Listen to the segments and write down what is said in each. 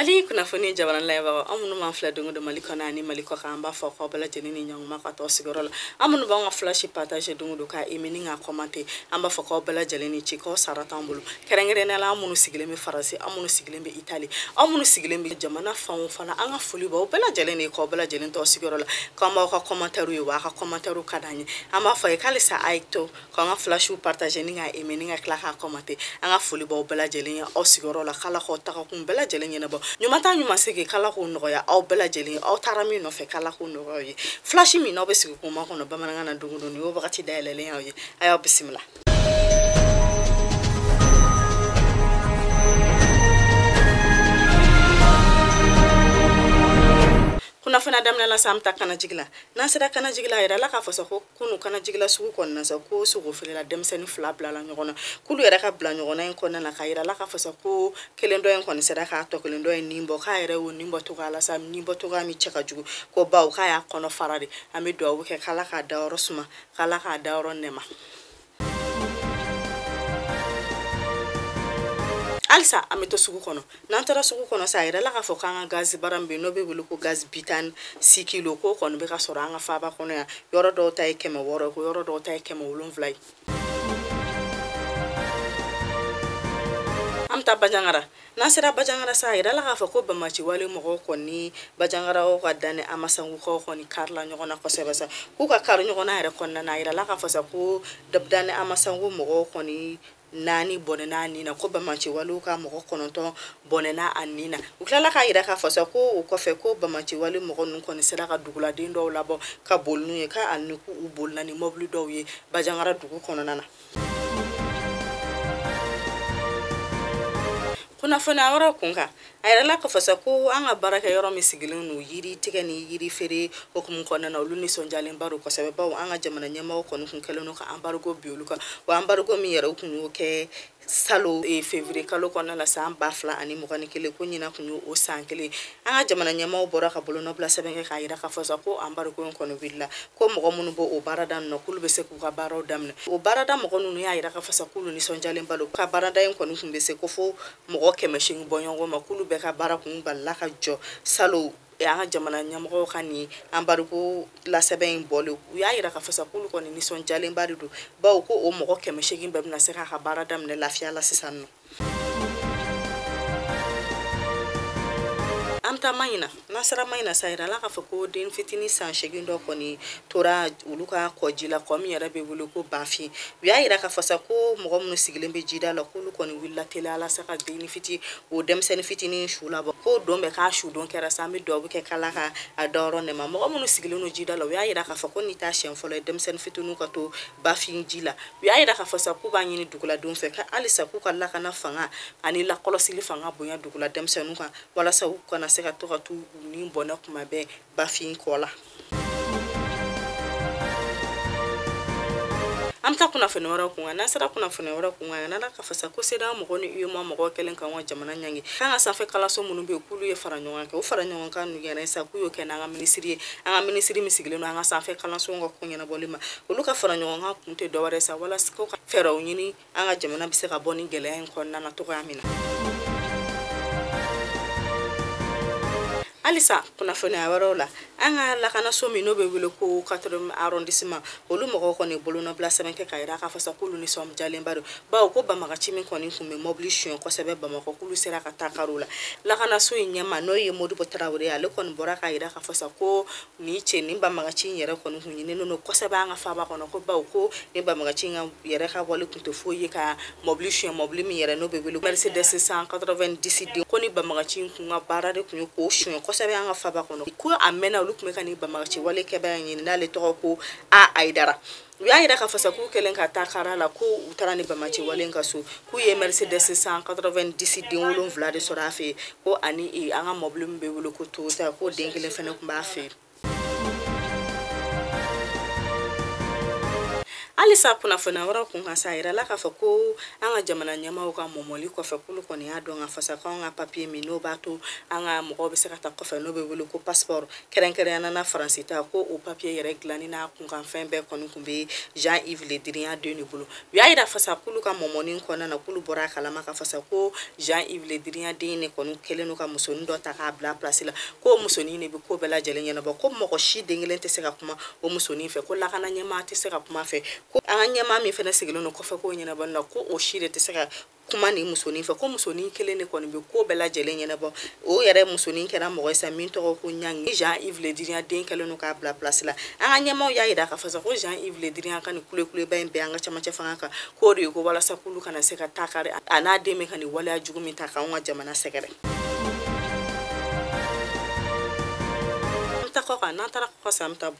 Mali kuna foni jabaran leba amunu man fla dungu de mali kona ni mali ko kamba fo ko bala jenini nyang ma ka to sigoro amunu ba nga flash partage dungu do ka imini nga commenter amba fo ko bala jeleni ci ko saratambulu kerengere na la amunu sigile mi farasi amunu sigile mi italy amunu sigile mi jamana famu fana anga foli ba bala jeleni ko bala jeleni to sigoro la kamba ko commentaire yu wa ka commentaire kadani amba fo e kalisa aito ko nga flash partage ni nga imini nga kla ka commenter anga foli ba bala jeleni o sigoro la kala ko ta ko bala jeleni na nyumata nyuma sege kala ko noya aw bela jeli aw tarami no fe kala ko noya flash mi no be sege ko ma ko no bamananga na dungu ni o bakati daelele yaw ayo bismillah kuna fana damna la samta kana jigla na sira kana jigla ira la ka faso ko kunu kana jigla sugu kon na sa ko sugu fele demseni fla bla la nyona kulu ira ka bla nyona en kon na ka ira la ka faso ko kelendo en kon sira ka to kelendo en nimbo ka ira wo nimbo to kala sam nimbo to ga mi cheka jugu ko baw ka ya kono farade ami do wo ke kala ka da rosuma kala ka da ronema alsa ameto sugu kono nantara sugu kono sa ira la ka fo kanga gaz barambe no be bulu ko gaz bitan 6 kilo ko kono be ka soranga fa ba kono ya yoro do tay keme woro ko yoro do tay keme wulum vlay amta bajangara nasira bajangara sa ira la ka fo ko ba machi wale mo ko ni bajangara o kadane amasangu ko ni karla nyona ko sebasa ku ka karu nyona ira konna na ira la ka fo sa ko dabdane amasangu mo ko ni nani bonena nina ko bamachi walu ka mo kononto bonena anina uklala ka ira ka fasa ko ko fe ko bamachi walu mo konon ko ni sera ka dugula de ndo labo ka bolnu e ka annu ku bolna ni moblu do ye bajangara dugu kononana kuna fona wara kunga ayra la ka fasa ko anga baraka yoro mi sigilin no yiri tigani yiri fere ko kum ko na luni sonjalen baro ko sabe bawo anga jamana nyama ko no kun keleno ka ambargo bioluka wa ambargo mi yara kun ke salo e février kalo ko na la sam bafla ani mo kan kele ko nyina kun o sankele anga jamana nyama o bora ka bolo no place be ka ayra ka fasa ko ambargo ko no villa ko mo munu bo o baradan no kulbe se ko ka baro damne o barada mo ko no ya ayra ka fasa ko ni sonjalen balo ka barada en ko no kun be se ko fo mo kemeshin bonyo makulu be ka bara kun balla ka jo salo ya jamana nyamgo kani ambarugo la seben bolu ya ira ka fasa kulu ko ni son jalen baridu ba ko o mo kemeshin be na se ka bara dam ne lafiya la sisanno amta mayina nasara mayina sayra la ka fako den fitini san shegindo ko ni tora uluka ko jila ko mi yara be wuluko bafi wiya ira ka fasa ko mo gomno sigilembe jida la ko lu ko ni willa tele ala saka den fiti o dem sen fitini shula ba ko dombe ka shu don kera sami do ke kala ka adoro ne ma mo gomno sigileno jida la wiya ira ka fako ni ta shen folo dem sen fitinu ka to bafi jila wiya ira ka fasa ko ba nyini dugula don fe ka alisa ku kala kana fanga ani la kolosili fanga bonya dugula dem senu ka wala sa ko na ka to tu ni bona kuma be bafin kola amta kuna fenora kunga nasara kuna fenora kunga na ka fasa ko seda mo goni iyo mo ko kelen kan wa jamana nyangi kanga safe kala so munu be kulu ye faranyo ka o faranyo kan nu yena sa ku yo kena nga ministry misigile no nga safe kala so ngo kunya na bolima uluka faranyo nga kunte do ware sa wala ko fero nyini anga jamana bise ka boni gele en kon na to ka amina alisa kuna fona warola anga la kana so mi no be wilo ko 4 arrondissement olu mo ko ni bolo no place men ke kaira ka fasa kulu ni som jalen baro ba ko ba maka chimi ko ni fume mobilisation ko sebe ba mako kulu sera ka takarula la kana so nyama no ye modu potrawre ya le kon bora kaira ka fasa ko ni che ni ba maka chi yere ko ni hunyi no ko sebe anga fa ba ko no ko ba ko ni ba maka chi nga yere ka wole kunto foye ka mobilisation mobilimi yere no be wilo Mercedes 190 ko ni ba maka chi nga barade ku ko shun ko sabe anga faba kono ku amena ulukume kani ba marchi wale ke ba nyini na le to ko a aidara ya ira ka fasa ku kelen ka takara la ku utarani ba marchi wale ngaso ku ye Mercedes 190 din wulum vlade sorafe ko ani e anga moblum be wulu ko to ta ko dengele fene ku ba fe Alisa kunnafoni wɛrɛw kun ka sa yira la k'a fɔ ko an ka jamana ɲɛmaaw ka mɔmɔli kɔfɛ kulu kɔni y'a dɔn ka fasa ko an ka papier min n'o b'a to an ka mɔgɔw bɛ se ka taa kɔfɛ n'o bɛ wele ko passeport kɛrɛnkɛrɛnnana faransi ta ko o papier yɛrɛ dilanni n'a kunkanfɛn bɛɛ kɔni kun bɛ Jean-Yves Le Drian den de bolo u y'a yira fasa kulu ka mɔmɔni kɔnɔna na kulu bɔra a kalama ka fasa ko Jean-Yves Le Drian den de kɔni kɛlen don ka musonin dɔ ta k'a bila place la ko musonin de bɛ ko bɛɛ lajɛlen ɲɛnabɔ ko mɔgɔ si den kelen tɛ se ka kuma o musonin fɛ ko lakana ɲɛmaa tɛ se ka kuma fɛ ko an ka ɲɛmaa min fana sigilen don kɔfɛ k'o ɲɛnabɔli la ko o si de tɛ se ka kuma ni musonin fɛ ko musonin kelen de kɔni bɛ ko bɛɛ lajɛlen ɲɛnabɔ o yɛrɛ musonin kɛra mɔgɔ ye sa min tɔgɔ ko Ɲangi Jean-Yves Le Drian den kɛlen don k'a bila place la an ka ɲɛmaaw y'a yira k'a fɔ ko Jean-Yves Le Drian ka nin kuleba in bɛɛ an ka camancɛ fanga kan k'o de ye ko walasa kulu kana se ka taa kari a n'a den bɛ ka nin waleya jugu min ta k'anw ka jamana sɛgɛrɛ. N'an taara kɔfɛ an bɛ taa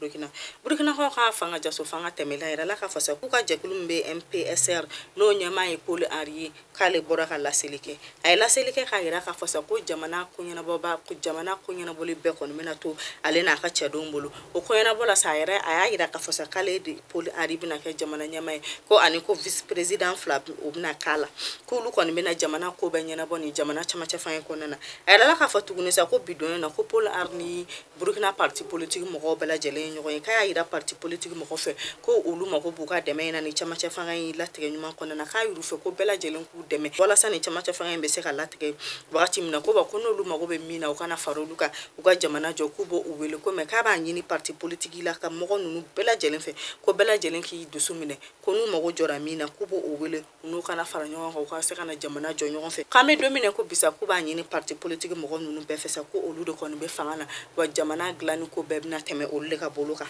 Burukina ka fanga jaso fanga tɛmɛla yɛrɛ la k'a fɔ sa k'u ka jɛkulu min bɛ MPSR n'o ɲɛmaa ye Paul Henri ye k'ale bɔra ka laseli kɛ a ye laseli kɛ k'a yira k'a fɔ sa ko jamana ko ɲɛnabɔli bɛɛ kɔni bɛna to ale n'a ka cɛdenw bolo o ko ɲɛnabɔ la sa a y'a yira k'a fɔ sa k'ale de Paul Henri bɛna kɛ jamana ɲɛmaa ye ko ani ko vice président fila o bɛna k'a la k'olu kɔni bɛna jamana ko bɛɛ ɲɛnabɔ ni jamana camancɛ fanga kɔnɔna na a yɛrɛ la k'a fɔ tuguni sa ko bidon na ko Paul Henri ni Burukina parti politique mɔgɔw bɛɛ lajɛlen ɲɔgɔn ye k'a y'a yira parti politique mɔgɔ fɛ ko olu mago b'u ka dɛmɛ in na ni camancɛ fanga in latigɛ ɲuman kɔnɔna na k'a y'u fɛ ko bɛɛ lajɛlen k'u dɛmɛ walasa ni camancɛ fanga in bɛ se ka latigɛ wagati min na ko ko n'olu mago bɛ min na u kana fara olu kan u ka jamana jɔ k'u b'o wele ko mɛ k'a b'a ɲini parti politique la ka mɔgɔ ninnu bɛɛ lajɛlen fɛ ko bɛɛ lajɛlen k'i dusu minɛ ko n'u mago jɔra min na k'u b'o wele u n'u kana fara ɲɔgɔn kan u ka se ka na jamana jɔ ɲɔgɔn fɛ k'an bɛ don min na ko bisa k'u b'a ɲini parti politique mɔgɔ ninnu bɛɛ fɛ sa ko olu de kɔni bɛ fanga na wa jamana dilanni ko bɛɛ bɛna tɛmɛ olu de ka bolo kan.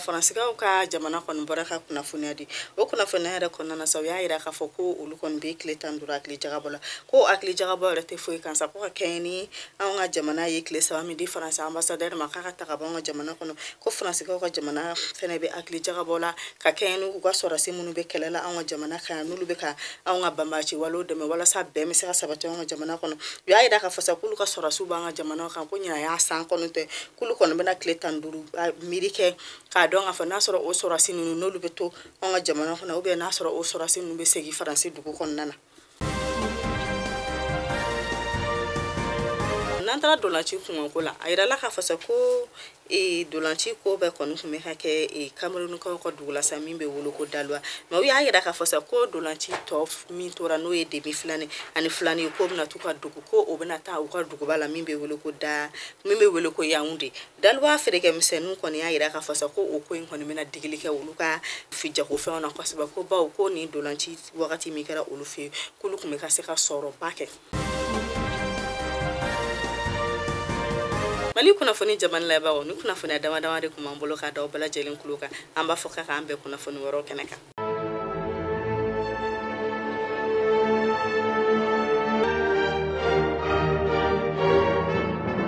Faransiskaw ka jamana kɔni bɔra ka kunnafoniya di o kunnafoniya yɛrɛ kɔnɔna na sa u y'a yira k'a fɔ ko olu kɔni bɛ tile 15 hakili jagabɔ la ko hakili jagabɔ yɛrɛ tɛ foyi kan sa ko ka kɛɲɛ ni anw ka jamana ye tile 3 min di Faransi ambassadeur ma k'a ka ta ka bɔ anw ka jamana kɔnɔ ko faransiskaw ka jamana fɛnɛ bɛ hakili jagabɔ la ka kɛɲɛ ni u ka sɔrɔdasi minnu bɛ kɛlɛ la anw ka jamana kan n'olu bɛ ka anw ka banbaaci walew dɛmɛ walasa bɛn bɛ se ka sabati anw ka jamana kɔnɔ u y'a yira k'a fɔ sa k'olu ka sɔrɔdasiw b'an ka jamana kan ko ɲina y'a san kɔnɔ tɛ k'olu kɔni bɛna tile 15 miiri kɛ k'a dɔn k'a fɔ n'a sɔrɔ o sɔrɔdasi ninnu n'olu bɛ to anw ka jamana kɔnɔ ou n'a sɔrɔ o sɔrɔdasi ninnu bɛ segin Faransi dugu kɔnɔna na. N'an taara dolanci kunkanko la a yirala k'a fɔ sa ko dolanci ko bɛɛ kɔni tun bɛ ka kɛ Kamerunkaw ka dugu la sa min bɛ wele ko Daloa mais u y'a yira k'a fɔ sa ko dolanci tɔ min tora n'o ye debi filani ani filani ye ko bɛna t'u ka dugu ko o bɛna taa u ka duguba la min bɛ wele ko Yaoundé Daloa feerekɛmisɛnninw kɔni y'a yira k'a fɔ sa ko o ko in kɔni bɛna digili kɛ olu ka jagofɛnw na kosɛbɛ ko bawo ko nin dolanci wagati min kɛra olu fɛ yen k'olu tun bɛ ka se ka sɔrɔba kɛ. Mali kunnafoni jamana labaw ni kunnafoni dama dama de kun b'an bolo k'a da aw bɛɛ lajɛlen kulo kan an b'a fɔ k'an bɛɛ kunnafoni wɛrɛw kɛnɛ kan.